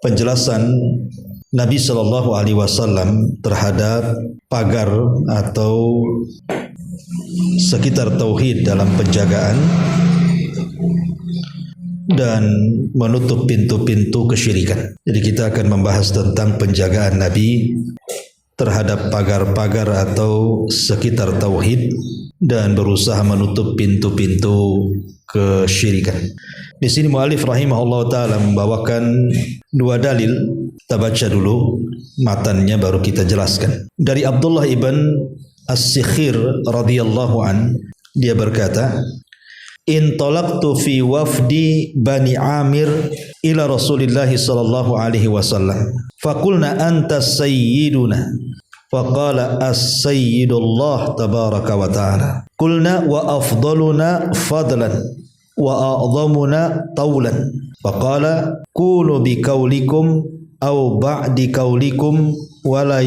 Penjelasan Nabi Shallallahu Alaihi Wasallam terhadap pagar atau sekitar tauhid dalam penjagaan dan menutup pintu-pintu kesyirikan. Jadi kita akan membahas tentang penjagaan Nabi terhadap pagar-pagar atau sekitar tauhid dan berusaha menutup pintu-pintu kesyirikan. Di sini mu'alif rahimahullah ta'ala membawakan dua dalil. Kita baca dulu matannya baru kita jelaskan. Dari Abdullah ibn As-Sikhir radhiyallahu an, dia berkata, "Intalaqtu fi wafdi Bani Amir ila Rasulillah sallallahu alaihi wasallam. Faqulna anta sayyiduna." Faqala as-sayyidullah tabaraka wa ta'ala. Qulna wa afdaluna fadlan wa a'zamuna tawlan. Faqala kunu bi qaulikum aw ba'di qaulikum wa la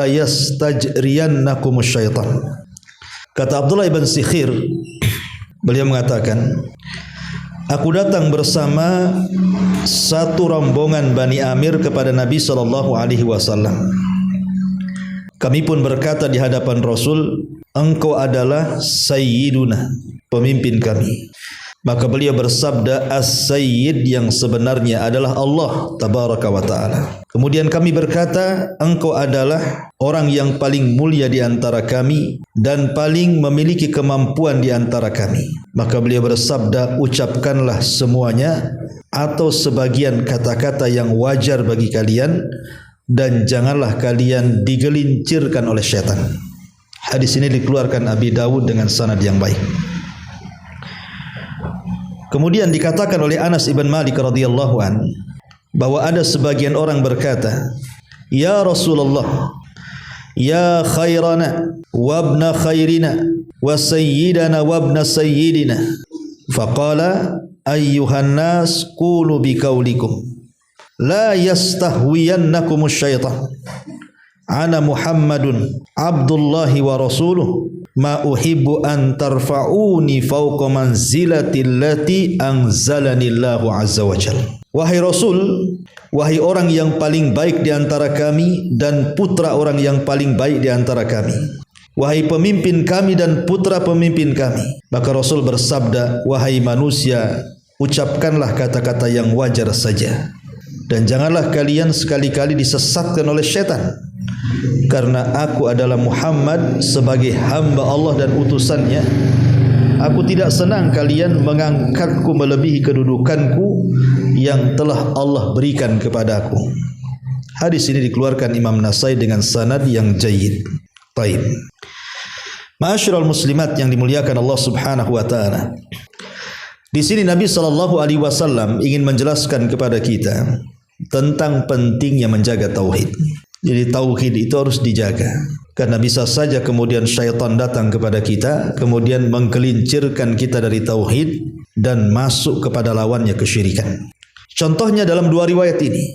yastajriyannakum syaitan. Kata Abdullah ibn Sikhir, beliau mengatakan, aku datang bersama satu rombongan Bani Amir kepada Nabi sallallahu alaihi wasallam. Kami pun berkata di hadapan Rasul, engkau adalah sayyiduna, pemimpin kami. Maka beliau bersabda, as-sayyid yang sebenarnya adalah Allah tabaraka wa ta'ala. Kemudian kami berkata, engkau adalah orang yang paling mulia di antara kami dan paling memiliki kemampuan di antara kami. Maka beliau bersabda, ucapkanlah semuanya atau sebagian kata-kata yang wajar bagi kalian dan janganlah kalian digelincirkan oleh syaitan. Hadis ini dikeluarkan Abi Dawud dengan sanad yang baik. Kemudian dikatakan oleh Anas ibn Malik radhiyallahu an bahwa ada sebagian orang berkata, ya Rasulullah, ya khairana wa ibna khairina wa sayyidana wa ibna sayyidina. Faqala ayyuhan nas qulu biqaulikum la yastahwiyannakumus syaitan. Ana Muhammadun Abdullahi wa rasuluh ma uhibbu an tarfa'uni fawqa manzilati allati anzalani Allahu azza wa jalla. Wahai Rasul, wahai orang yang paling baik di antara kami dan putra orang yang paling baik di antara kami. Wahai pemimpin kami dan putra pemimpin kami. Maka Rasul bersabda, wahai manusia, ucapkanlah kata-kata yang wajar saja dan janganlah kalian sekali-kali disesatkan oleh syaitan. Karena aku adalah Muhammad sebagai hamba Allah dan utusannya. Aku tidak senang kalian mengangkatku melebihi kedudukanku yang telah Allah berikan kepadaku. Hadis ini dikeluarkan Imam Nasai dengan sanad yang jayyid. Baik. Ma'asyiral muslimat yang dimuliakan Allah Subhanahu wa taala. Di sini Nabi sallallahu alaihi wasallam ingin menjelaskan kepada kita tentang pentingnya menjaga tauhid. Jadi tauhid itu harus dijaga. Karena bisa saja kemudian syaitan datang kepada kita, kemudian menggelincirkan kita dari tauhid dan masuk kepada lawannya kesyirikan. Contohnya dalam dua riwayat ini.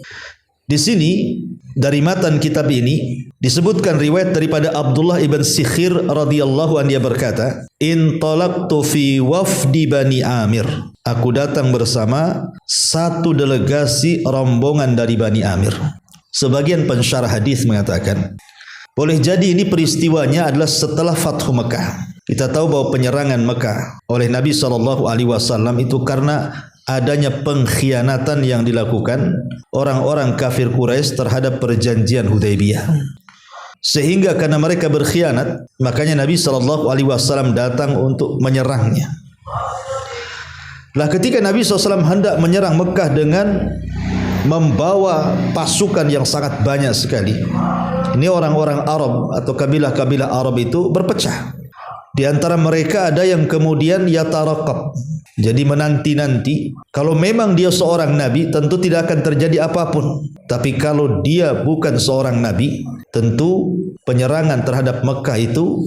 Di sini dari matan kitab ini disebutkan riwayat daripada Abdullah ibn Sikhir radhiyallahu anhu, dia berkata, "Intalaqtu fi wafdi Bani Amir." Aku datang bersama satu delegasi rombongan dari Bani Amir. Sebagian pensyarah hadis mengatakan, boleh jadi ini peristiwanya adalah setelah Fathu Mekah. Kita tahu bahwa penyerangan Mekah oleh Nabi SAW itu karena adanya pengkhianatan yang dilakukan orang-orang kafir Quraisy terhadap perjanjian Hudaybiyah. Sehingga karena mereka berkhianat, makanya Nabi SAW datang untuk menyerangnya. Lah ketika Nabi SAW hendak menyerang Mekah dengan membawa pasukan yang sangat banyak sekali, ini orang-orang Arab atau kabilah-kabilah Arab itu berpecah. Di antara mereka ada yang kemudian yatarakab, jadi menanti-nanti. Kalau memang dia seorang nabi, tentu tidak akan terjadi apapun. Tapi kalau dia bukan seorang nabi, tentu penyerangan terhadap Mekah itu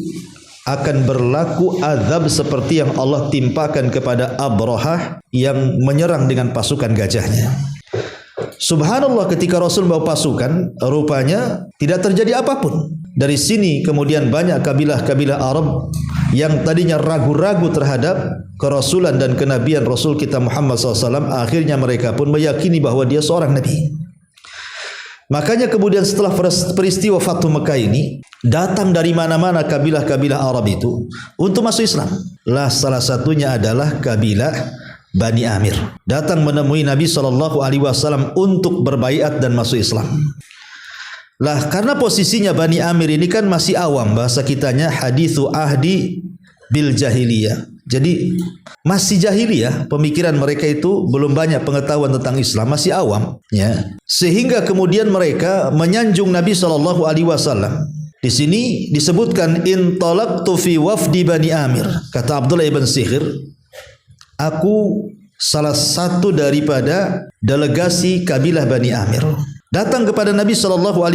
akan berlaku azab seperti yang Allah timpakan kepada Abrahah yang menyerang dengan pasukan gajahnya. Subhanallah, ketika Rasul membawa pasukan, rupanya tidak terjadi apapun. Dari sini kemudian banyak kabilah-kabilah Arab yang tadinya ragu-ragu terhadap kerasulan dan kenabian Rasul kita Muhammad SAW, akhirnya mereka pun meyakini bahawa dia seorang Nabi. Makanya kemudian setelah peristiwa Fathu Mekah ini, datang dari mana-mana kabilah-kabilah Arab itu untuk masuk Islam. Lah salah satunya adalah kabilah Bani Amir. Datang menemui Nabi SAW untuk berbaiat dan masuk Islam. Lah karena posisinya Bani Amir ini kan masih awam, bahasa kitanya hadithu ahdi bil jahiliyah. Jadi masih jahiliyah, pemikiran mereka itu belum banyak pengetahuan tentang Islam, masih awam, ya. Sehingga kemudian mereka menyanjung Nabi SAW. Di sini disebutkan in talaqtu fi wafdi Bani Amir. Kata Abdullah ibn Sikhir, aku salah satu daripada delegasi kabilah Bani Amir. Datang kepada Nabi SAW.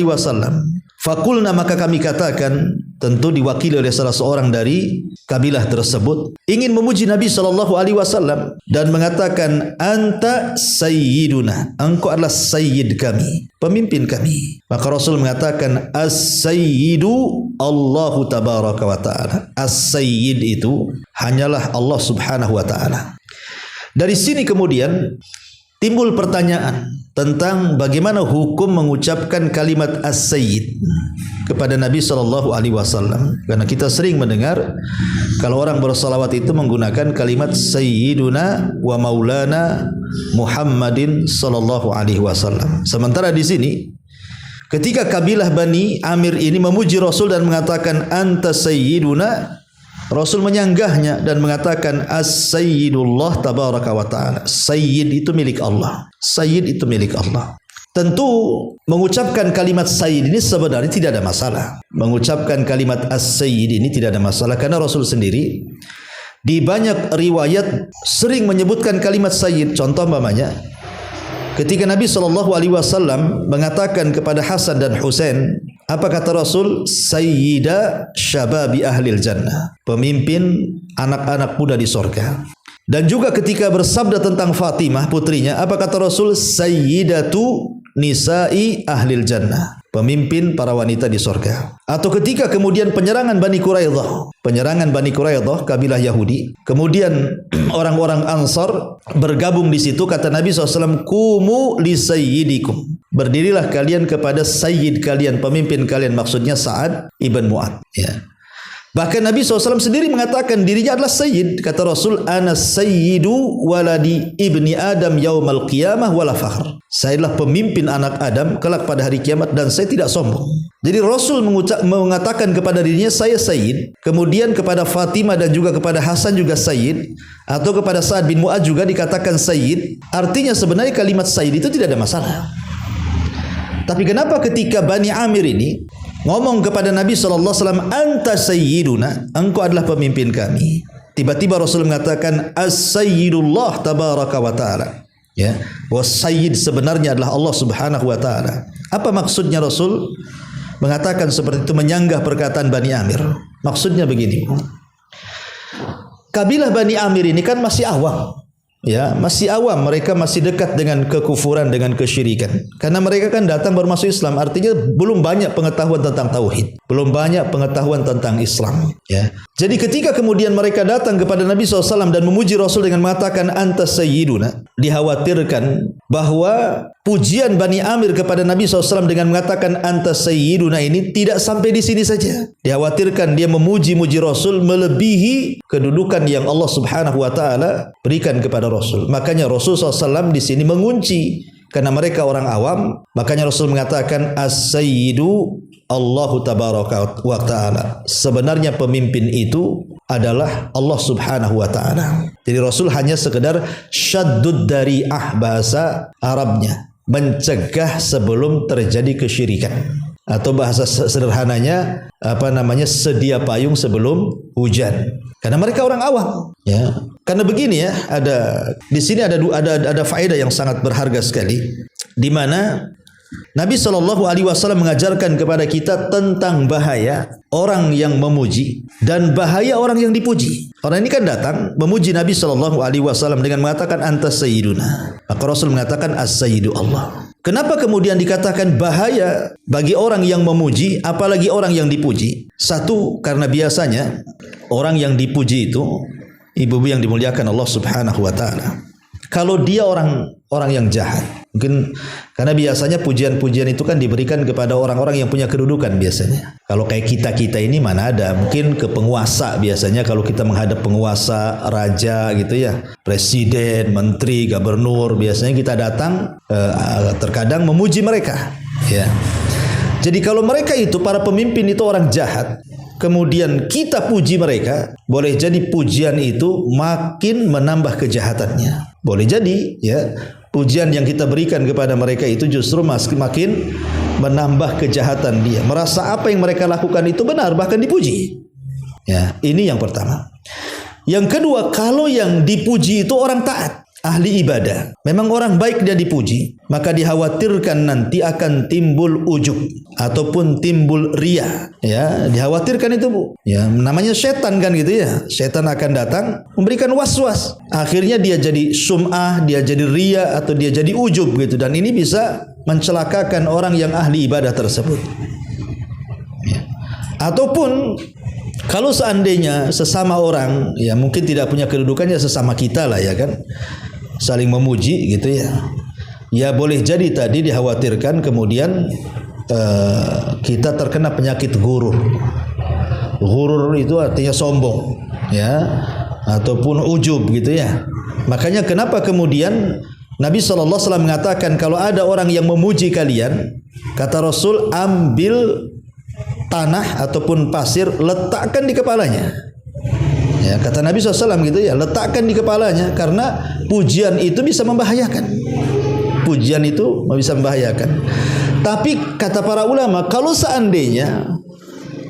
Fakulna, maka kami katakan, tentu diwakili oleh salah seorang dari kabilah tersebut, ingin memuji Nabi SAW dan mengatakan, anta sayyiduna, engkau adalah sayyid kami, pemimpin kami. Maka Rasul mengatakan, as-sayyidu Allahu tabaraka wa ta'ala. As-sayyid itu hanyalah Allah subhanahu wa ta'ala. Dari sini kemudian timbul pertanyaan tentang bagaimana hukum mengucapkan kalimat as-sayyid kepada Nabi SAW. Karena kita sering mendengar kalau orang bersalawat itu menggunakan kalimat sayyiduna wa maulana Muhammadin sallallahu alaihi wasallam. Sementara di sini ketika kabilah Bani Amir ini memuji Rasul dan mengatakan anta sayyiduna, Rasul menyanggahnya dan mengatakan as-sayyidullah tabaraka wa ta'ala. Sayyid itu milik Allah. Sayyid itu milik Allah. Tentu mengucapkan kalimat sayyid ini sebenarnya tidak ada masalah. Mengucapkan kalimat as-sayyid ini tidak ada masalah karena Rasul sendiri di banyak riwayat sering menyebutkan kalimat sayyid. Contoh umpamanya ketika Nabi SAW mengatakan kepada Hasan dan Husain, apa kata Rasul? Sayyida syababi ahlil jannah, pemimpin anak-anak muda di surga. Dan juga ketika bersabda tentang Fatimah putrinya, apa kata Rasul? Sayyidatu nisa'i ahlil jannah, pemimpin para wanita di surga. Atau ketika kemudian penyerangan Bani Quraidah, kabilah Yahudi, kemudian orang-orang Ansar bergabung di situ, kata Nabi SAW, kumu li sayyidikum, berdirilah kalian kepada sayyid kalian, pemimpin kalian, maksudnya Sa'ad ibn Mu'ad, ya. Bahkan Nabi SAW sendiri mengatakan dirinya adalah sayyid. Kata Rasul, ana sayyidu waladi ibni Adam yaumal qiyamah wala fakhr. Saya adalah pemimpin anak Adam kelak pada hari kiamat dan saya tidak sombong. Jadi Rasul mengatakan kepada dirinya saya sayyid, kemudian kepada Fatimah dan juga kepada Hasan juga sayyid, atau kepada Sa'ad bin Mu'ad juga dikatakan sayyid. Artinya sebenarnya kalimat sayyid itu tidak ada masalah. Tapi kenapa ketika Bani Amir ini ngomong kepada Nabi SAW, anta sayyiduna, engkau adalah pemimpin kami, tiba-tiba Rasul mengatakan as-sayyidullah tabaraka wa ta'ala, ya, was-sayyid sebenarnya adalah Allah subhanahu wa ta'ala. Apa maksudnya Rasul mengatakan seperti itu, menyanggah perkataan Bani Amir? Maksudnya begini, kabilah Bani Amir ini kan masih awam, ya, masih awam, mereka masih dekat dengan kekufuran, dengan kesyirikan. Karena mereka kan datang baru masuk Islam, artinya belum banyak pengetahuan tentang tauhid, belum banyak pengetahuan tentang Islam, ya. Jadi ketika kemudian mereka datang kepada Nabi SAW dan memuji Rasul dengan mengatakan anta sayyiduna, dikhawatirkan bahwa pujian Bani Amir kepada Nabi SAW dengan mengatakan anta sayyiduna ini tidak sampai di sini saja. Dikhawatirkan dia memuji-muji Rasul melebihi kedudukan yang Allah Subhanahu wa taala berikan kepada Rasul. Makanya Rasul SAW di sini mengunci, karena mereka orang awam. Makanya Rasul mengatakan as-sayyidu Allahu tabaraka wa ta'ala, sebenarnya pemimpin itu adalah Allah subhanahu wa ta'ala. Jadi Rasul hanya sekedar syaddud dari'ah, bahasa Arabnya, mencegah sebelum terjadi kesyirikan, atau bahasa sederhananya sedia payung sebelum hujan. Karena mereka orang awam, ya. Karena begini, ya, ada di sini ada faedah yang sangat berharga sekali, di mana Nabi SAW mengajarkan kepada kita tentang bahaya orang yang memuji dan bahaya orang yang dipuji. Orang ini kan datang memuji Nabi SAW dengan mengatakan antas sayyiduna. Maka Rasul mengatakan as-sayyidu Allah. Kenapa kemudian dikatakan bahaya bagi orang yang memuji apalagi orang yang dipuji? Satu, karena biasanya orang yang dipuji itu, ibu-ibu yang dimuliakan Allah Subhanahu wa taala, kalau dia orang yang jahat, mungkin karena biasanya pujian-pujian itu kan diberikan kepada orang-orang yang punya kedudukan biasanya. Kalau kayak kita ini mana ada, mungkin ke penguasa biasanya kalau kita menghadap penguasa, raja gitu ya, presiden, menteri, gubernur, biasanya kita datang terkadang memuji mereka, ya. Jadi kalau mereka itu para pemimpin itu orang jahat, kemudian kita puji mereka, boleh jadi pujian itu makin menambah kejahatannya. Boleh jadi ya, pujian yang kita berikan kepada mereka itu justru makin menambah kejahatan dia. Merasa apa yang mereka lakukan itu benar, bahkan dipuji. Ya, ini yang pertama. Yang kedua, kalau yang dipuji itu orang taat, ahli ibadah, memang orang baik dia dipuji, maka dikhawatirkan nanti akan timbul ujub ataupun timbul ria. Ya, dikhawatirkan itu, Bu. Ya, namanya setan kan gitu ya. Setan akan datang memberikan was-was. Akhirnya dia jadi sum'ah, dia jadi ria atau dia jadi ujub gitu, dan ini bisa mencelakakan orang yang ahli ibadah tersebut. Ya. Ataupun kalau seandainya sesama orang, ya mungkin tidak punya kedudukannya sesama kita lah ya kan, saling memuji gitu ya. Ya boleh jadi tadi dikhawatirkan kemudian kita terkena penyakit ghurur. Ghurur itu artinya sombong, ya, ataupun ujub gitu ya. Makanya kenapa kemudian Nabi SAW mengatakan kalau ada orang yang memuji kalian, kata Rasul, ambil tanah ataupun pasir, letakkan di kepalanya. Ya, kata Nabi SAW gitu ya, letakkan di kepalanya, karena pujian itu bisa membahayakan. Pujian itu bisa membahayakan. Tapi kata para ulama, kalau seandainya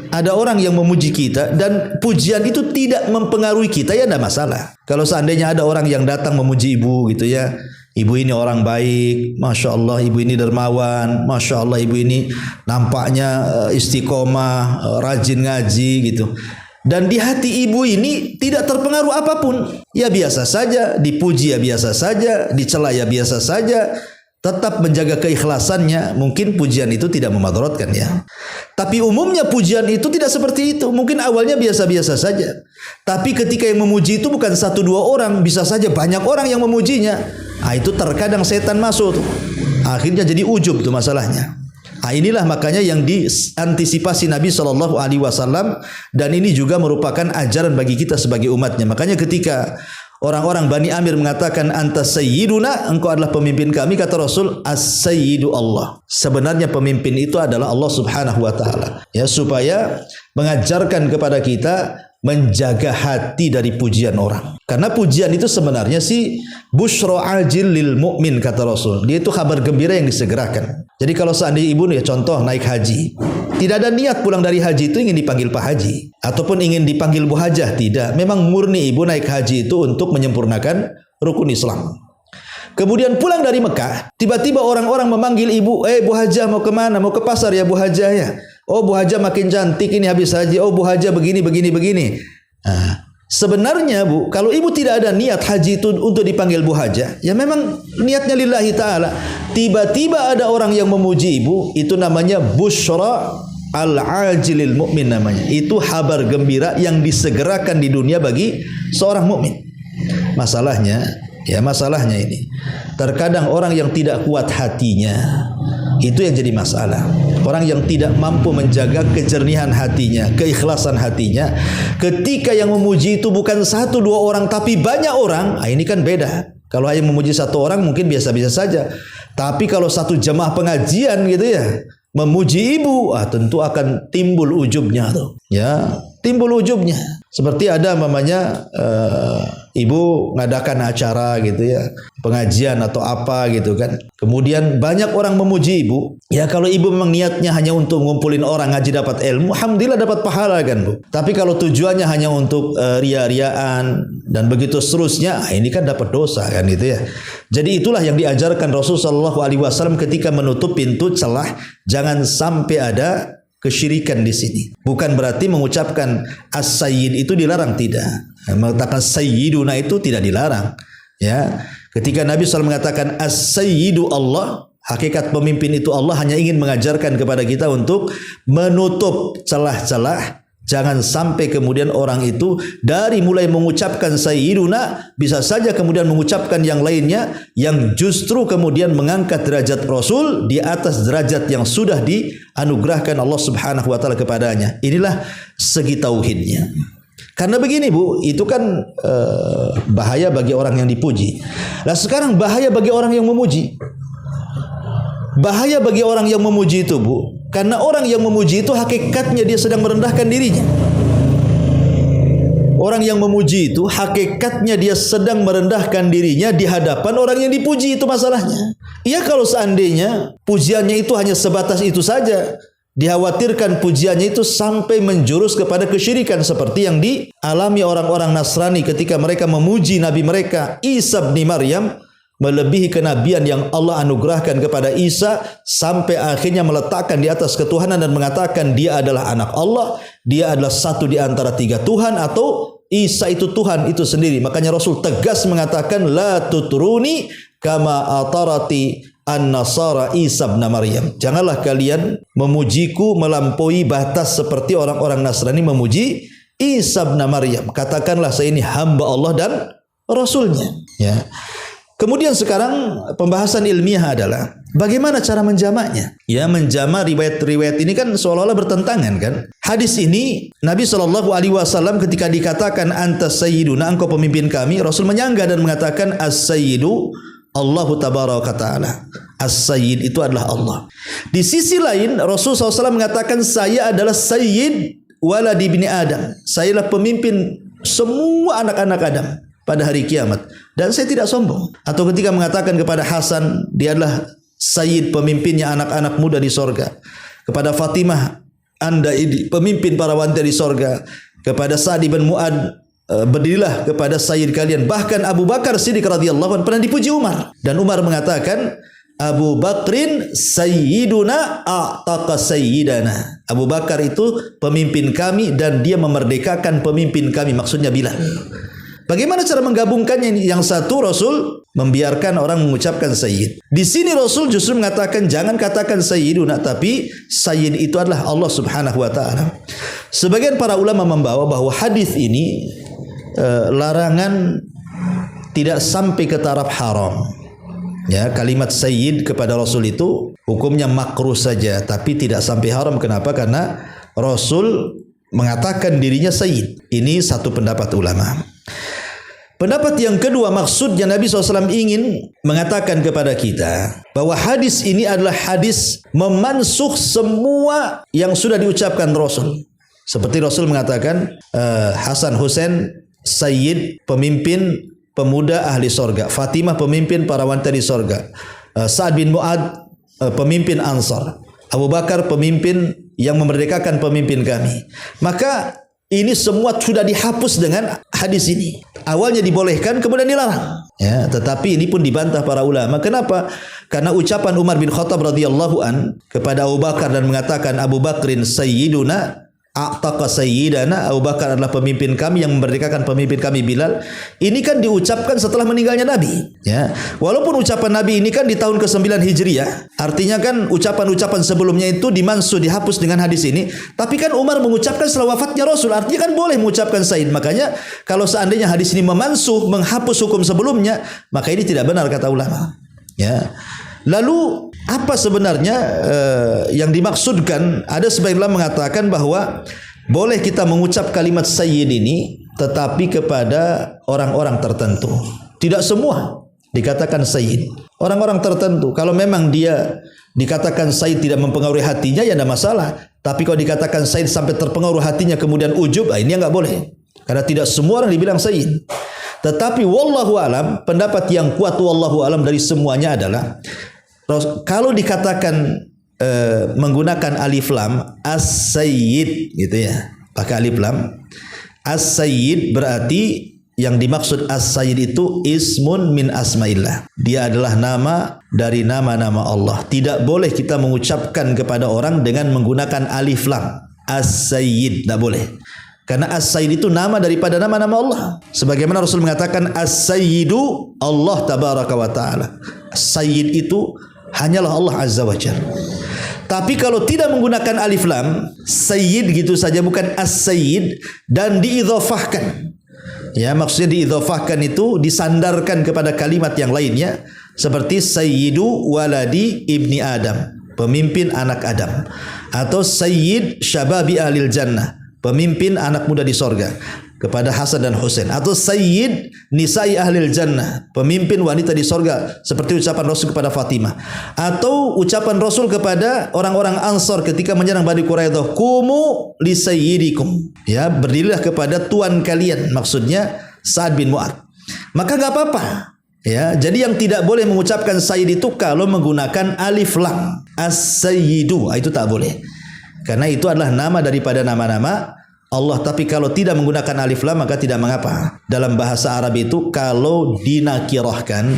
ada orang yang memuji kita dan pujian itu tidak mempengaruhi kita, ya tidak masalah. Kalau seandainya ada orang yang datang memuji ibu gitu ya, ibu ini orang baik, Masya Allah ibu ini dermawan, Masya Allah ibu ini nampaknya istiqomah, rajin ngaji gitu. Dan di hati ibu ini tidak terpengaruh apapun. Ya biasa saja, dipuji ya biasa saja, dicela ya biasa saja. Tetap menjaga keikhlasannya, mungkin pujian itu tidak memadaratkan ya. Tapi umumnya pujian itu tidak seperti itu. Mungkin awalnya biasa-biasa saja. Tapi ketika yang memuji itu bukan satu dua orang, bisa saja banyak orang yang memujinya. Nah, itu terkadang setan masuk tuh. Akhirnya jadi ujub tuh masalahnya. Nah, inilah makanya yang diantisipasi Nabi SAW, dan ini juga merupakan ajaran bagi kita sebagai umatnya. Makanya ketika orang-orang Bani Amir mengatakan anta sayyiduna, engkau adalah pemimpin kami, kata Rasul, as-sayyidu Allah. Sebenarnya pemimpin itu adalah Allah Subhanahu wa taala. Ya, supaya mengajarkan kepada kita menjaga hati dari pujian orang. Karena pujian itu sebenarnya sih busyra ajil lil mu'min, kata Rasul. Dia itu kabar gembira yang disegerakan. Jadi kalau seandainya ibu ya contoh naik haji, tidak ada niat pulang dari haji itu ingin dipanggil Pak Haji ataupun ingin dipanggil Bu Hajah, tidak. Memang murni ibu naik haji itu untuk menyempurnakan rukun Islam. Kemudian pulang dari Mekah, tiba-tiba orang-orang memanggil ibu, Bu Hajah mau kemana? Mau ke pasar ya Bu Hajah ya? Oh Bu Hajah makin cantik ini habis haji. Oh Bu Hajah begini. Nah, sebenarnya Bu, kalau ibu tidak ada niat haji itu untuk dipanggil Bu Hajah, ya memang niatnya lillahi ta'ala. Tiba-tiba ada orang yang memuji ibu, itu namanya busyra al-ajilil mu'min namanya. Itu kabar gembira yang disegerakan di dunia bagi seorang mukmin. Masalahnya ini, terkadang orang yang tidak kuat hatinya, itu yang jadi masalah. Orang yang tidak mampu menjaga kejernihan hatinya, keikhlasan hatinya, ketika yang memuji itu bukan satu dua orang tapi banyak orang, ini kan beda. Kalau hanya memuji satu orang mungkin biasa-biasa saja. Tapi kalau satu jemaah pengajian gitu ya, memuji ibu, tentu akan timbul ujubnya tuh. Ya, timbul ujubnya. Seperti ada namanya ibu ngadakan acara gitu ya, pengajian atau apa gitu kan. Kemudian banyak orang memuji ibu. Ya kalau ibu memang niatnya hanya untuk ngumpulin orang ngaji dapat ilmu, alhamdulillah dapat pahala kan Bu. Tapi kalau tujuannya hanya untuk ria-riaan dan begitu seterusnya, ini kan dapat dosa kan gitu ya. Jadi itulah yang diajarkan Rasulullah SAW ketika menutup pintu celah, jangan sampai ada kesyirikan di sini. Bukan berarti mengucapkan as-sayyid itu dilarang, tidak. Mengatakan sayyiduna itu tidak dilarang. Ya, ketika Nabi SAW mengatakan as-sayyidu Allah, hakikat pemimpin itu Allah hanya ingin mengajarkan kepada kita untuk menutup celah-celah. Jangan sampai kemudian orang itu dari mulai mengucapkan sayyiduna bisa saja kemudian mengucapkan yang lainnya yang justru kemudian mengangkat derajat Rasul di atas derajat yang sudah dianugerahkan Allah Subhanahu wa taala kepadanya. Inilah segi tauhidnya. Karena begini Bu, itu kan bahaya bagi orang yang dipuji. Nah sekarang bahaya bagi orang yang memuji. Bahaya bagi orang yang memuji itu Bu, karena orang yang memuji itu hakikatnya dia sedang merendahkan dirinya. Orang yang memuji itu hakikatnya dia sedang merendahkan dirinya di hadapan orang yang dipuji, itu masalahnya. Ya kalau seandainya pujiannya itu hanya sebatas itu saja, dikhawatirkan pujiannya itu sampai menjurus kepada kesyirikan seperti yang dialami orang-orang Nasrani ketika mereka memuji Nabi mereka Isa bin Maryam, melebihi kenabian yang Allah anugerahkan kepada Isa sampai akhirnya meletakkan di atas ketuhanan dan mengatakan dia adalah anak Allah, dia adalah satu di antara tiga Tuhan, atau Isa itu Tuhan itu sendiri. Makanya Rasul tegas mengatakan la tutruni kama atarati an-nasara Isa bin Maryam. Janganlah kalian memujiku melampaui batas seperti orang-orang Nasrani memuji Isa bin Maryam. Katakanlah saya ini hamba Allah dan Rasulnya. Ya. Kemudian sekarang pembahasan ilmiah adalah bagaimana cara menjamaknya. Ya, menjamak riwayat-riwayat ini kan seolah-olah bertentangan kan. Hadis ini Nabi SAW ketika dikatakan anta sayyiduna, engkau pemimpin kami, Rasul menyangga dan mengatakan as-sayyidu Allahu tabaraka ta'ala. As-sayyid itu adalah Allah. Di sisi lain Rasul SAW mengatakan saya adalah sayyid waladi bini Adam. Saya adalah pemimpin semua anak-anak Adam pada hari kiamat. Dan saya tidak sombong. Atau ketika mengatakan kepada Hasan, dia adalah sayyid, pemimpinnya anak-anak muda di sorga. Kepada Fatimah, anda ini pemimpin para wanita di sorga. Kepada Sa'd bin Mu'ad, berdirilah kepada sayyid kalian. Bahkan Abu Bakar Siddiq radhiyallahu anhu pernah dipuji Umar. Dan Umar mengatakan, Abu Bakrin sayyiduna a'taqa sayyidana. Abu Bakar itu pemimpin kami dan dia memerdekakan pemimpin kami. Maksudnya Bilal. Bagaimana cara menggabungkannya ini? Yang satu Rasul membiarkan orang mengucapkan sayyid. Di sini Rasul justru mengatakan jangan katakan sayyiduna, tapi sayyid itu adalah Allah Subhanahu wa taala. Sebagian para ulama membawa bahwa hadis ini larangan tidak sampai ke taraf haram. Ya, kalimat sayyid kepada Rasul itu hukumnya makruh saja, tapi tidak sampai haram. Kenapa? Karena Rasul mengatakan dirinya sayyid. Ini satu pendapat ulama. Pendapat yang kedua, maksudnya Nabi SAW ingin mengatakan kepada kita bahwa hadis ini adalah hadis memansuh semua yang sudah diucapkan Rasul. Seperti Rasul mengatakan Hasan Husain sayyid, pemimpin pemuda ahli sorga. Fatimah pemimpin para wanita di sorga. Sa'd bin Mu'ad pemimpin Ansar. Abu Bakar pemimpin yang memerdekakan pemimpin kami. Maka ini semua sudah dihapus dengan hadis ini. Awalnya dibolehkan, kemudian dilarang. Ya, tetapi ini pun dibantah para ulama. Kenapa? Karena ucapan Umar bin Khattab radhiyallahu an kepada Abu Bakar dan mengatakan Abu Bakrin sayyiduna a'taqa sayyidana, Abu Bakar adalah pemimpin kami yang memerdekakan pemimpin kami Bilal. Ini kan diucapkan setelah meninggalnya Nabi. Ya, walaupun ucapan Nabi ini kan di tahun ke-9 Hijriah, artinya kan ucapan-ucapan sebelumnya itu dimansuh, dihapus dengan hadis ini. Tapi kan Umar mengucapkan setelah wafatnya Rasul, artinya kan boleh mengucapkan sayyid. Makanya kalau seandainya hadis ini memansuh, menghapus hukum sebelumnya, maka ini tidak benar kata ulama. Ya. Lalu apa sebenarnya yang dimaksudkan? Ada sebagian ulama mengatakan bahwa boleh kita mengucap kalimat sayyid ini tetapi kepada orang-orang tertentu. Tidak semua dikatakan sayyid. Orang-orang tertentu, kalau memang dia dikatakan sayyid tidak mempengaruhi hatinya, ya tidak masalah. Tapi kalau dikatakan sayyid sampai terpengaruh hatinya kemudian ujub, ini nggak boleh. Karena tidak semua orang dibilang sayyid. Tetapi wallahu alam, pendapat yang kuat wallahu alam dari semuanya adalah kalau dikatakan menggunakan alif lam as-sayyid gitu ya, pakai alif lam as-sayyid, berarti yang dimaksud as-sayyid itu ismun min asmaillah. Dia adalah nama dari nama-nama Allah. Tidak boleh kita mengucapkan kepada orang dengan menggunakan alif lam as-sayyid, tidak boleh. Karena as-sayyid itu nama daripada nama-nama Allah. Sebagaimana Rasul mengatakan as-sayyidu Allah tabaraka wa ta'ala. As-sayyid itu hanyalah Allah azza wa jalla. Tapi kalau tidak menggunakan alif lam, sayyid gitu saja, bukan as-sayyid, dan diidhafahkan. Ya, maksudnya diidhafahkan itu disandarkan kepada kalimat yang lainnya, seperti sayyidu waladi ibni Adam, pemimpin anak Adam, atau sayyid syababi ahlil jannah, pemimpin anak muda di sorga, kepada Hasan dan Husain, atau sayyid nisa'i ahlil jannah, pemimpin wanita di sorga, seperti ucapan Rasul kepada Fatimah, atau ucapan Rasul kepada orang-orang Ansar ketika menyerang Bani Quraidah, kumu li sayyidikum, ya, berdirilah kepada tuan kalian, maksudnya Sa'ad bin Mu'adz. Maka enggak apa-apa, ya. Jadi yang tidak boleh mengucapkan sayyid itu kalau menggunakan alif lam as-sayyidu, itu tak boleh, karena itu adalah nama daripada nama-nama Allah. Tapi kalau tidak menggunakan alif lam maka tidak mengapa. Dalam bahasa Arab itu kalau dinakirahkan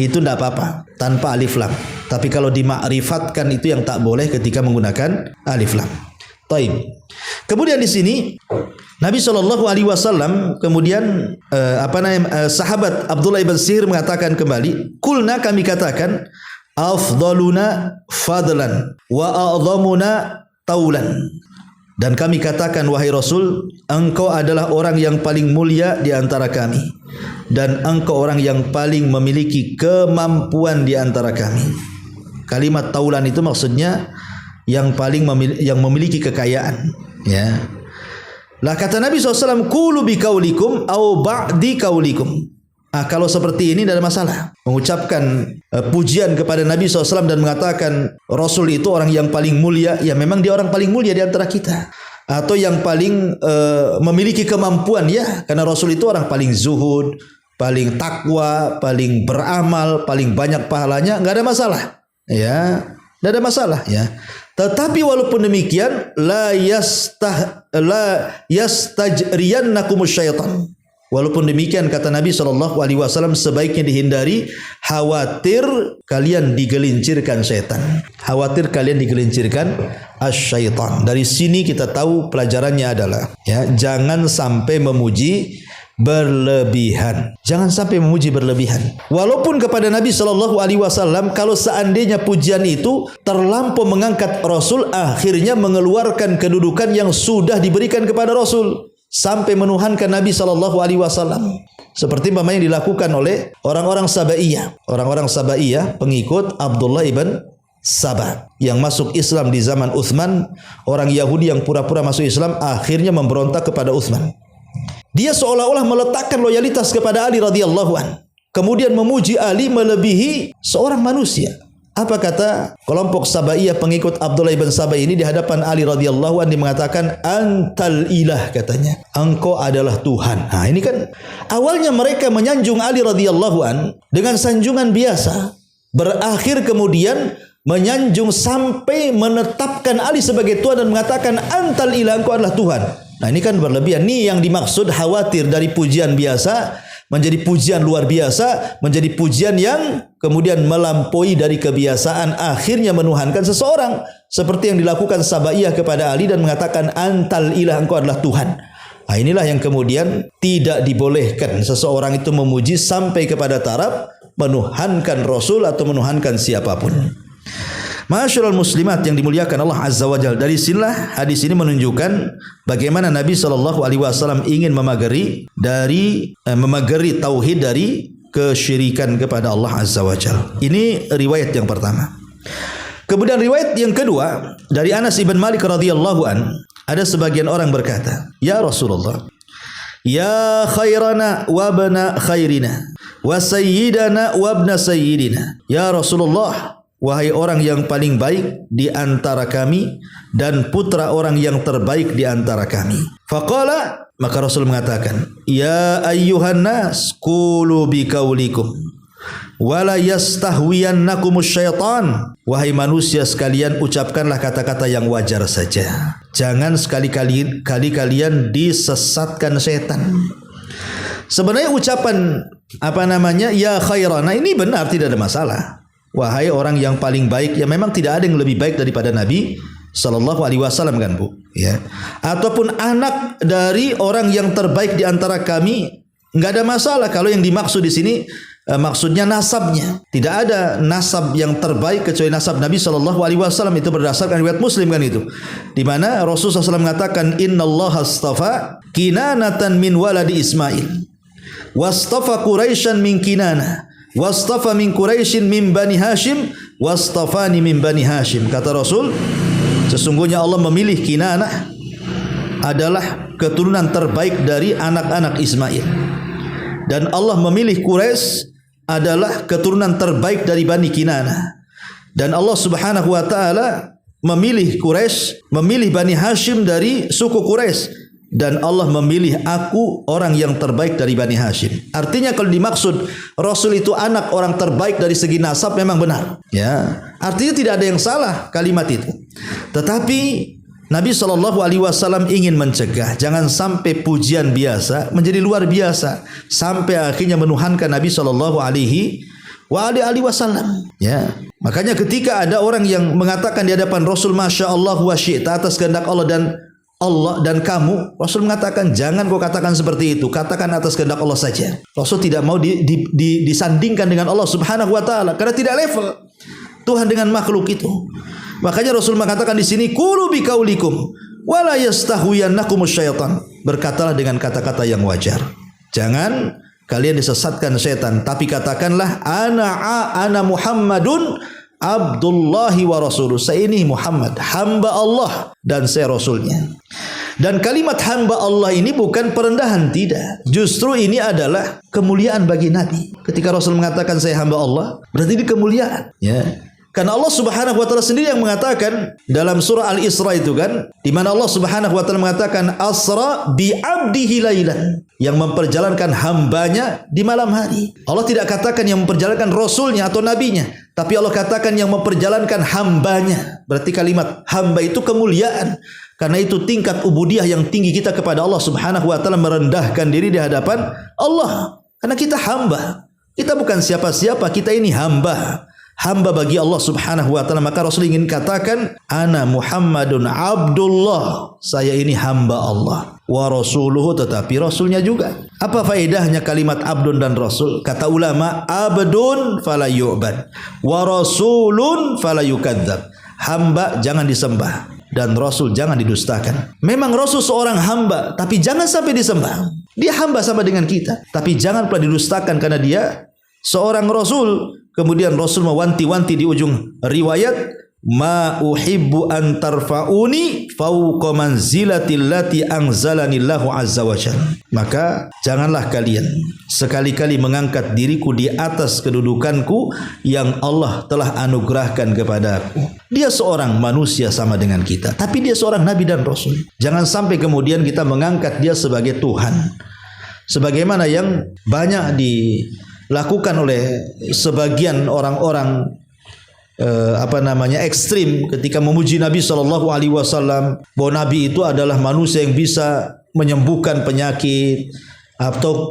itu tidak apa-apa tanpa alif lam. Tapi kalau dima'rifatkan itu yang tak boleh ketika menggunakan alif lam. Taib. Kemudian di sini Nabi SAW kemudian sahabat Abdullah ibn Sihir mengatakan kembali, kulna, kami katakan, afdaluna fadlan wa a'zamuna taulan. Dan kami katakan, wahai Rasul, engkau adalah orang yang paling mulia di antara kami, dan engkau orang yang paling memiliki kemampuan di antara kami. Kalimat taulan itu maksudnya yang paling memiliki kekayaan, ya. Lah kata Nabi SAW, qulu bi kaulikum au ba'di kaulikum. Kalau seperti ini tidak ada masalah. Mengucapkan pujian kepada Nabi SAW dan mengatakan Rasul itu orang yang paling mulia, ya memang dia orang paling mulia di antara kita. Atau yang paling memiliki kemampuan, ya, karena Rasul itu orang paling zuhud, paling takwa, paling beramal, paling banyak pahalanya, enggak ada masalah. Ya, enggak ada masalah, ya. Tetapi walaupun demikian, la yastajriyannakumus syaitan. Walaupun demikian, kata Nabi SAW, sebaiknya dihindari, khawatir kalian digelincirkan setan. Khawatir kalian digelincirkan asyaitan. Dari sini kita tahu pelajarannya adalah, ya, jangan sampai memuji berlebihan. Jangan sampai memuji berlebihan. Walaupun kepada Nabi SAW, kalau seandainya pujian itu terlampau mengangkat Rasul, akhirnya mengeluarkan kedudukan yang sudah diberikan kepada Rasul, sampai menuhankan Nabi SAW. Seperti yang dilakukan oleh orang-orang Sabaiyah. Orang-orang Sabaiyah pengikut Abdullah ibn Sabah yang masuk Islam di zaman Uthman. Orang Yahudi yang pura-pura masuk Islam akhirnya memberontak kepada Uthman. Dia seolah-olah meletakkan loyalitas kepada Ali radhiyallahu an, kemudian memuji Ali melebihi seorang manusia. Apa kata kelompok Sabaiyah pengikut Abdullah ibn Sabah ini di hadapan Ali radhiyallahu anhu? Dia mengatakan, antal ilah, katanya, engkau adalah Tuhan. Nah, ini kan awalnya mereka menyanjung Ali radhiyallahu an dengan sanjungan biasa, berakhir kemudian menyanjung sampai menetapkan Ali sebagai Tuhan dan mengatakan, antal ilah, engkau adalah Tuhan. Nah, ini kan berlebihan. Ini yang dimaksud khawatir dari pujian biasa menjadi pujian luar biasa, menjadi pujian yang kemudian melampaui dari kebiasaan, akhirnya menuhankan seseorang, seperti yang dilakukan Sabaiyah kepada Ali dan mengatakan, antal ilah, engkau adalah Tuhan. Nah, inilah yang kemudian tidak dibolehkan seseorang itu memuji sampai kepada taraf menuhankan Rasul atau menuhankan siapapun. Ma'asyiral muslimat yang dimuliakan Allah Azza wa Jalla, dari sinilah hadis ini menunjukkan bagaimana Nabi SAW ingin memagari tauhid dari kesyirikan kepada Allah Azza wa Jalla. Ini riwayat yang pertama. Kemudian riwayat yang kedua dari Anas ibn Malik radhiyallahu an, ada sebagian orang berkata, ya Rasulullah, ya khairana wa bana khairina wa sayyidana wa ibna sayyidina. Ya Rasulullah, wahai orang yang paling baik di antara kami dan putra orang yang terbaik di antara kami. Faqala, Maka Rasul mengatakan, ya ayyuhan nas qulu biqaulikum wala yastahwiyannakumus syaitan. Wahai manusia sekalian, ucapkanlah kata-kata yang wajar saja. Jangan sekali-kali kalian disesatkan setan. Sebenarnya ucapan ya khairana ini benar, tidak ada masalah. Wahai orang yang paling baik, ya memang tidak ada yang lebih baik daripada Nabi sallallahu alaihi wasallam kan Bu, ya. Ataupun anak dari orang yang terbaik di antara kami, enggak ada masalah kalau yang dimaksud di sini maksudnya nasabnya. Tidak ada nasab yang terbaik kecuali nasab Nabi sallallahu alaihi wasallam, itu berdasarkan riwayat Muslim kan itu. Di mana Rasulullah SAW mengatakan innallaha astafa Kinanatan min waladi Ismail wastafa Quraisyan min Kinana wastafa min Quraisyin min Bani Hashim wastafani min Bani Hashim. Kata Rasul, sesungguhnya Allah memilih Kinanah adalah keturunan terbaik dari anak-anak Ismail, dan Allah memilih Quraisy adalah keturunan terbaik dari Bani Kinanah, dan Allah Subhanahu wa taala memilih Quraisy, memilih Bani Hashim dari suku Quraisy, dan Allah memilih aku orang yang terbaik dari Bani Hashim. Artinya kalau dimaksud Rasul itu anak orang terbaik dari segi nasab, memang benar, ya. Artinya tidak ada yang salah kalimat itu. Tetapi Nabi SAW ingin mencegah jangan sampai pujian biasa menjadi luar biasa sampai akhirnya menuhankan Nabi SAW. Ya, makanya ketika ada orang yang mengatakan di hadapan Rasul, Masya Allah wa syi'ta, atas kehendak Allah dan kamu, Rasul mengatakan jangan kau katakan seperti itu, katakan atas kehendak Allah saja. Rasul tidak mau disandingkan dengan Allah Subhanahu wa taala karena tidak level Tuhan dengan makhluk itu. Makanya Rasul mengatakan di sini, qulu biqaulikum wala yastahwiyannakumus syaitan. Berkatalah dengan kata-kata yang wajar. Jangan kalian disesatkan setan, tapi katakanlah ana Muhammadun Abdullahi wa rasuluh. Saya ini Muhammad, hamba Allah, dan saya rasulnya. Dan kalimat hamba Allah ini bukan perendahan, tidak. Justru ini adalah kemuliaan bagi Nabi. Ketika Rasul mengatakan saya hamba Allah, berarti ini kemuliaan, ya. Karena Allah Subhanahu wa taala sendiri yang mengatakan dalam surah Al-Isra itu kan, di mana Allah Subhanahu wa taala mengatakan asra bi 'abdihi lailan, yang memperjalankan hambanya di malam hari. Allah tidak katakan yang memperjalankan rasulnya atau nabinya, tapi Allah katakan yang memperjalankan hambanya. Berarti kalimat hamba itu kemuliaan. Karena itu tingkat ubudiyah yang tinggi kita kepada Allah Subhanahu wa taala, merendahkan diri di hadapan Allah. Karena kita hamba. Kita bukan siapa-siapa, kita ini hamba. Hamba bagi Allah Subhanahu wa taala. Maka Rasul ingin katakan ana Muhammadun Abdullah, saya ini hamba Allah, wa rasuluhu, tetapi rasulnya juga. Apa faedahnya kalimat abdun dan rasul? Kata ulama, abdun fala yu'bad wa rasulun fala yukadzab. Hamba jangan disembah dan rasul jangan didustakan. Memang rasul seorang hamba, tapi jangan sampai disembah. Dia hamba sama dengan kita, tapi jangan pula didustakan karena dia seorang rasul. Kemudian Rasul mewanti-wanti di ujung riwayat, ma uhibbu an tarfa'uni fawqa manzilati allati anzalani Allahu azza wa jalla. Maka janganlah kalian sekali-kali mengangkat diriku di atas kedudukanku yang Allah telah anugerahkan kepadaku. Dia seorang manusia sama dengan kita, tapi dia seorang nabi dan rasul. Jangan sampai kemudian kita mengangkat dia sebagai Tuhan, sebagaimana yang banyak dilakukan oleh sebagian orang-orang ekstrim ketika memuji Nabi SAW, bahwa Nabi itu adalah manusia yang bisa menyembuhkan penyakit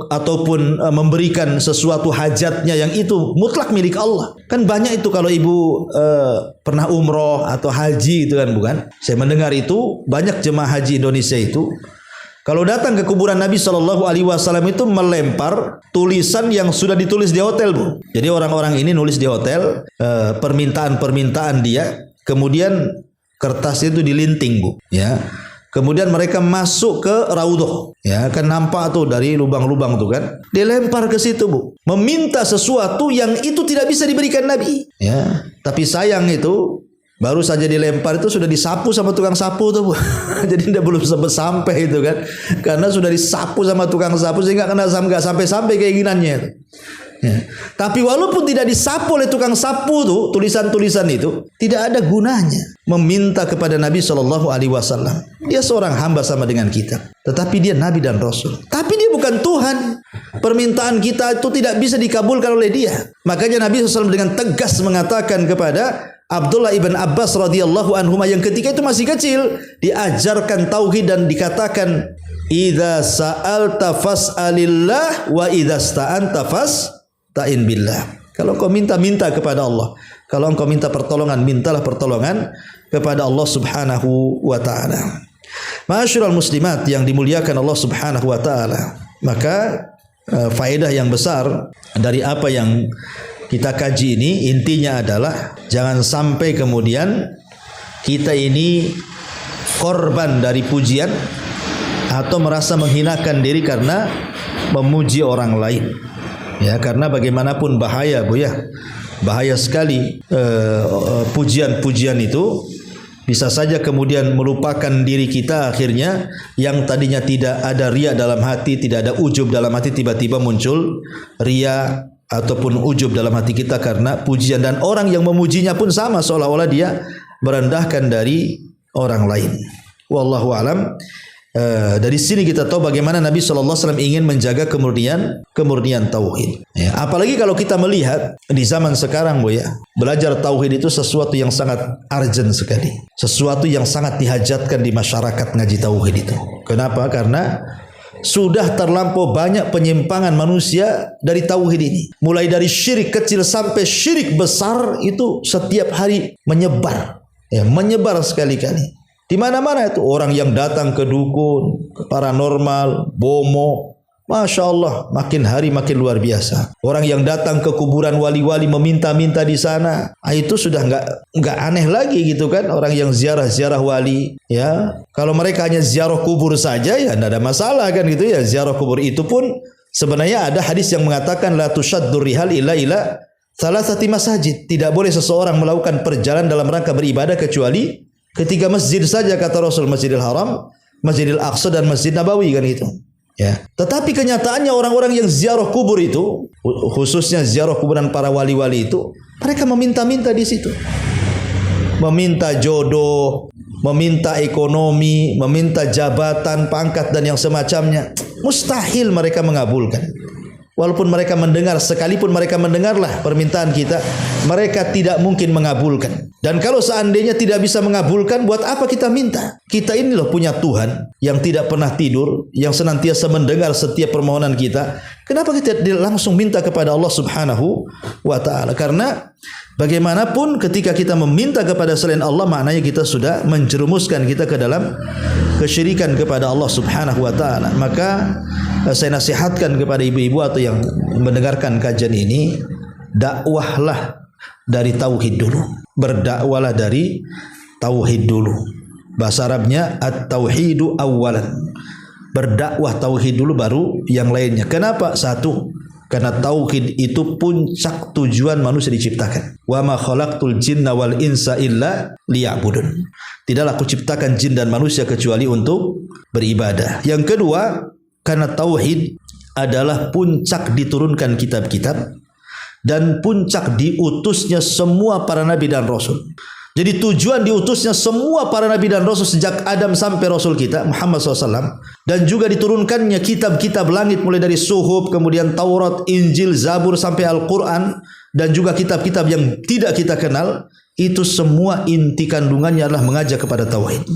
ataupun memberikan sesuatu hajatnya yang itu mutlak milik Allah. Kan banyak itu kalau ibu pernah umroh atau haji itu kan, bukan? Saya mendengar itu banyak jemaah haji Indonesia itu kalau datang ke kuburan Nabi SAW itu melempar tulisan yang sudah ditulis di hotel, Bu. Jadi orang-orang ini nulis di hotel permintaan-permintaan dia, kemudian kertas itu dilinting, Bu. Ya. Kemudian mereka masuk ke raudhah, ya kan nampak tuh dari lubang-lubang tuh kan, dilempar ke situ, Bu. Meminta sesuatu yang itu tidak bisa diberikan Nabi. Ya. Tapi sayang itu baru saja dilempar itu sudah disapu sama tukang sapu tuh, Bu. Jadi dia belum sempat sampai itu kan, karena sudah disapu sama tukang sapu sehingga nggak sampai keinginannya. Ya. Tapi walaupun tidak disapu oleh tukang sapu tuh tulisan-tulisan itu, tidak ada gunanya meminta kepada Nabi SAW. Dia seorang hamba sama dengan kita, tetapi dia Nabi dan Rasul. Tapi dia bukan Tuhan. Permintaan kita itu tidak bisa dikabulkan oleh dia. Makanya Nabi SAW dengan tegas mengatakan kepada Abdullah ibn Abbas radhiyallahu anhuma yang ketika itu masih kecil, diajarkan tauhid dan dikatakan, "Idza sa'alta fas'alillah wa idza sta'anta fasta'in billah." Kalau kau minta kepada Allah. Kalau engkau minta pertolongan, mintalah pertolongan kepada Allah Subhanahu wa taala. Ma'asyiral muslimat yang dimuliakan Allah Subhanahu wa taala. Maka faedah yang besar dari apa yang kita kaji ini intinya adalah jangan sampai kemudian kita ini korban dari pujian atau merasa menghinakan diri karena memuji orang lain. Ya, karena bagaimanapun bahaya, Bu ya. Bahaya sekali pujian-pujian itu bisa saja kemudian melupakan diri kita, akhirnya yang tadinya tidak ada riya dalam hati, tidak ada ujub dalam hati, tiba-tiba muncul riya ataupun ujub dalam hati kita karena pujian, dan orang yang memujinya pun sama seolah-olah dia merendahkan dari orang lain. Wallahu alam. Dari sini kita tahu bagaimana Nabi SAW ingin menjaga kemurnian tauhid. Ya, apalagi kalau kita melihat di zaman sekarang, Bu ya, belajar tauhid itu sesuatu yang sangat urgent sekali, sesuatu yang sangat dihajatkan di masyarakat ngaji tauhid itu. Kenapa? Karena sudah terlampau banyak penyimpangan manusia dari tauhid ini. Mulai dari syirik kecil sampai syirik besar itu setiap hari menyebar. Ya, menyebar sekali-kali. Di mana-mana itu orang yang datang ke dukun, ke paranormal, bomo, Masya Allah, makin hari makin luar biasa. Orang yang datang ke kuburan wali-wali meminta-minta di sana, itu sudah nggak aneh lagi gitu kan? Orang yang ziarah-ziarah wali, ya. Kalau mereka hanya ziarah kubur saja, ya tidak ada masalah kan gitu ya. Ziarah kubur itu pun sebenarnya ada hadis yang mengatakan la tushaddur rihal illa salasati masajid. Tidak boleh seseorang melakukan perjalanan dalam rangka beribadah kecuali ketiga masjid saja, kata Rasul, Masjidil Haram, Masjidil Aqsa dan Masjid Nabawi kan itu. Ya. Tetapi kenyataannya orang-orang yang ziarah kubur itu, khususnya ziarah kuburan para wali-wali itu, mereka meminta-minta di situ. Meminta jodoh, meminta ekonomi, meminta jabatan, pangkat dan yang semacamnya. Mustahil mereka mengabulkan. Walaupun mereka mendengar, sekalipun mereka mendengarlah permintaan kita, mereka tidak mungkin mengabulkan. Dan kalau seandainya tidak bisa mengabulkan, buat apa kita minta? Kita ini loh punya Tuhan yang tidak pernah tidur, yang senantiasa mendengar setiap permohonan kita. Kenapa kita tidak langsung minta kepada Allah Subhanahu wa taala? Karena bagaimanapun ketika kita meminta kepada selain Allah, maknanya kita sudah menjerumuskan kita ke dalam kesyirikan kepada Allah Subhanahu wa taala. Maka saya nasihatkan kepada ibu-ibu atau yang mendengarkan kajian ini, dakwahlah dari tauhid dulu. Berdakwalah dari tauhid dulu. Bahasa Arabnya at-tauhidu awwalan. Berdakwah tauhid dulu baru yang lainnya. Kenapa? Satu, karena tauhid itu puncak tujuan manusia diciptakan. Wa ma khalaqtul jinna wal insa illa liya'budun. Tidaklah aku ciptakan jin dan manusia kecuali untuk beribadah. Yang kedua, karena tauhid adalah puncak diturunkan kitab-kitab dan puncak diutusnya semua para nabi dan rasul. Jadi tujuan diutusnya semua para nabi dan rasul sejak Adam sampai rasul kita Muhammad SAW, dan juga diturunkannya kitab-kitab langit mulai dari Suhuf, kemudian Taurat, Injil, Zabur sampai Al-Quran, dan juga kitab-kitab yang tidak kita kenal, itu semua inti kandungannya adalah mengajak kepada tauhid.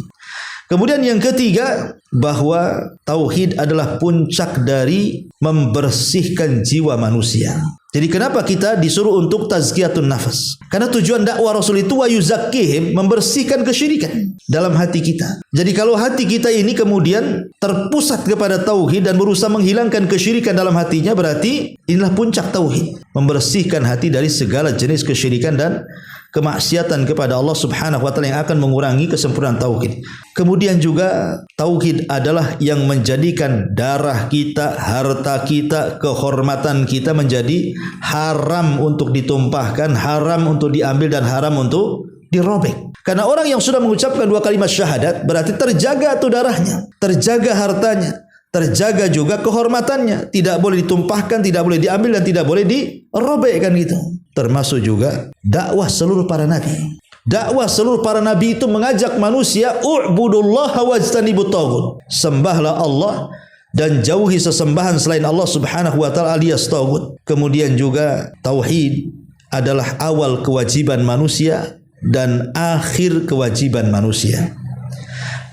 Kemudian yang ketiga, bahwa tauhid adalah puncak dari membersihkan jiwa manusia. Jadi kenapa kita disuruh untuk tazkiyatun nafas? Karena tujuan dakwah Rasul itu wa yuzakkihim, membersihkan kesyirikan dalam hati kita. Jadi kalau hati kita ini kemudian terpusat kepada tauhid dan berusaha menghilangkan kesyirikan dalam hatinya, berarti inilah puncak tauhid, membersihkan hati dari segala jenis kesyirikan dan kemaksiatan kepada Allah Subhanahu wa taala yang akan mengurangi kesempurnaan tauhid. Kemudian juga tauhid adalah yang menjadikan darah kita, harta kita, kehormatan kita menjadi haram untuk ditumpahkan, haram untuk diambil dan haram untuk dirobek. Karena orang yang sudah mengucapkan dua kalimat syahadat berarti terjaga tuh darahnya, terjaga hartanya, terjaga juga kehormatannya, tidak boleh ditumpahkan, tidak boleh diambil dan tidak boleh dirobekkan gitu. Termasuk juga dakwah seluruh para nabi. Dakwah seluruh para nabi itu mengajak manusia u'budullaha wajtanibut taghut. Sembahlah Allah dan jauhi sesembahan selain Allah Subhanahu wa taala alias taghut. Kemudian juga tauhid adalah awal kewajiban manusia dan akhir kewajiban manusia.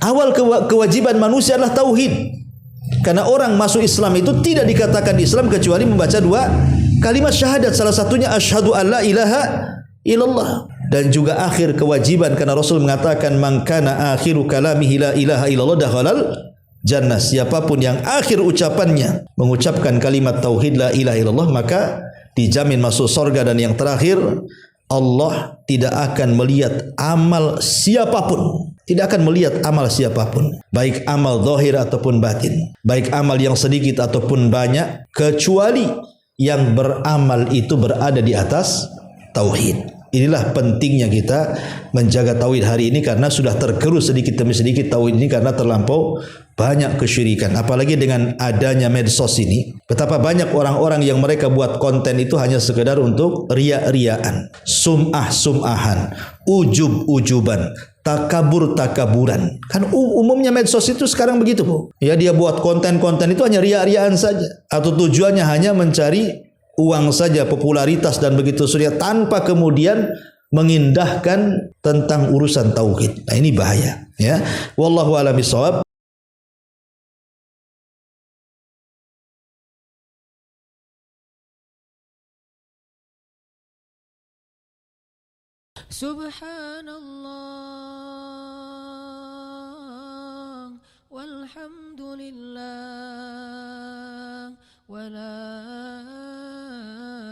Awal kewajiban manusia adalah tauhid. Karena orang masuk Islam itu tidak dikatakan Islam kecuali membaca 2 kalimat syahadat, salah satunya asyhadu alla ilaha illallah. Dan juga akhir kewajiban, karena Rasul mengatakan man kana akhiru kalamihi la ilaha illallah dakhalal jannah. Siapapun yang akhir ucapannya mengucapkan kalimat tauhid la ilaha illallah maka dijamin masuk surga. Dan yang terakhir, Allah tidak akan melihat amal siapapun. Tidak akan melihat amal siapapun, baik amal zahir ataupun batin, baik amal yang sedikit ataupun banyak, kecuali yang beramal itu berada di atas tauhid. Inilah pentingnya kita menjaga tauhid hari ini, karena sudah tergerus sedikit demi sedikit tauhid ini karena terlampau banyak kesyirikan. Apalagi dengan adanya medsos ini, betapa banyak orang-orang yang mereka buat konten itu hanya sekedar untuk ria-riaan, sum'ah-sum'ahan, ujub-ujuban, takabur-takaburan. Kan umumnya medsos itu sekarang begitu, Bu. Ya, dia buat konten-konten itu hanya ria-riaan saja, atau tujuannya hanya mencari uang saja, popularitas dan begitu saja, tanpa kemudian mengindahkan tentang urusan tauhid. Nah, ini bahaya, ya. Wallahu a'lam bishawab. Subhanallah walhamdulillah wala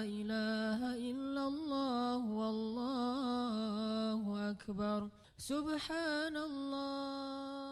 ilaha illallah wallahu akbar. Subhanallah